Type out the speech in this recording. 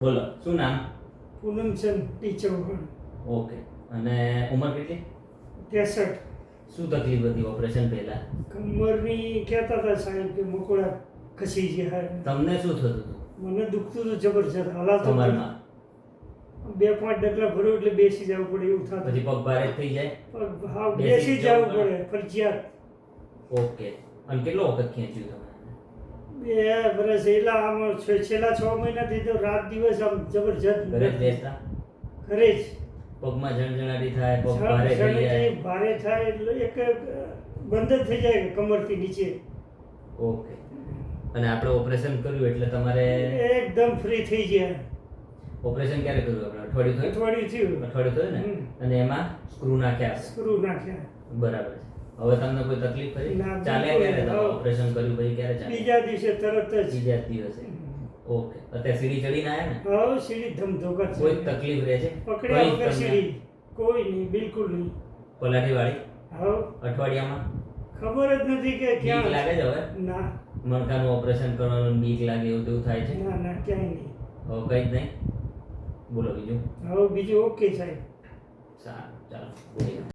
બોલો શું નામ? પૂનમચંદ ટી ચૌહાણ. ઓકે. અને ઉંમર કેટલી? 63. શું તકલીફ હતી ઓપરેશન પહેલા? કમરની કહેતા હતા સાહેબ કે મકોડા ખસી ગયા. તમને શું થતું હતું મને દુખતું હતું જબરજસ્ત. હલાતો કમરમાં? 2-5 ડગલા ભરો એટલે બેસી જવું પડે એવું થતું. પછી પગ ભારે થઈ જાય? પગ હાવ બેસી જવું પડે ફરજિયાત. ઓકે. અને કેટલો વખત ખેંચ્યું તમે? 2 વર્ષ એલા આમ છેલ્લા 6 મહિનાથી તો રાત દિવસ આમ જબરજસ્ત ઘરે જ બેસતા? ઘરે જ પગમાં જણજણાટી થાય, પગ ભારે થઈ જાય? ભારે થાય એટલે એક બંધ જ થઈ જાય કમરથી નીચે. ઓકે. અને આપણે ઓપરેશન કર્યું એટલે તમારે એકદમ ફ્રી થઈ ગયા. ઓપરેશન ક્યારે કર્યું આપણે? અઠવાડિયું થયું? અઠવાડિયું થયું. અઠવાડિયું થયું ને? અને એમાં સ્ક્રૂ નાખ્યા આપણે? સ્ક્રૂ નાખ્યા. બરાબર છે. હવે તમને કોઈ તકલીફ ખરી? ના, ચાલ્યા ક્યારે તમે? હવે ઓપરેશન કર્યું પછી ક્યારે ચાલ્યા? બીજા દિવસે તરત જ. બીજા જ દિવસે? ઓકે. અત્યારે સીડી ચડીને આયા ને? હવે સીડી ધમધોકા છે. કોઈ તકલીફ રહે છે? પકડ્યા કોઈ વગર તમને સીડી કોઈ નહીં, બિલકુલ નહીં. પલાઠી વાળી હવે અઠવાડિયામાં ખબર જ નથી કે બીક ક્યાં. લાગે છે હવે? ના મણકાનું ઓપરેશન કરવાનું બીક લાગે એવું તેવું થાય છે? ના ના ક્યાંય નહીં. હવે કઈ જ નહીં. બોલો બીજું. હવે બીજું ઓકે સાહેબ. સારું ચાલો બોલીએ.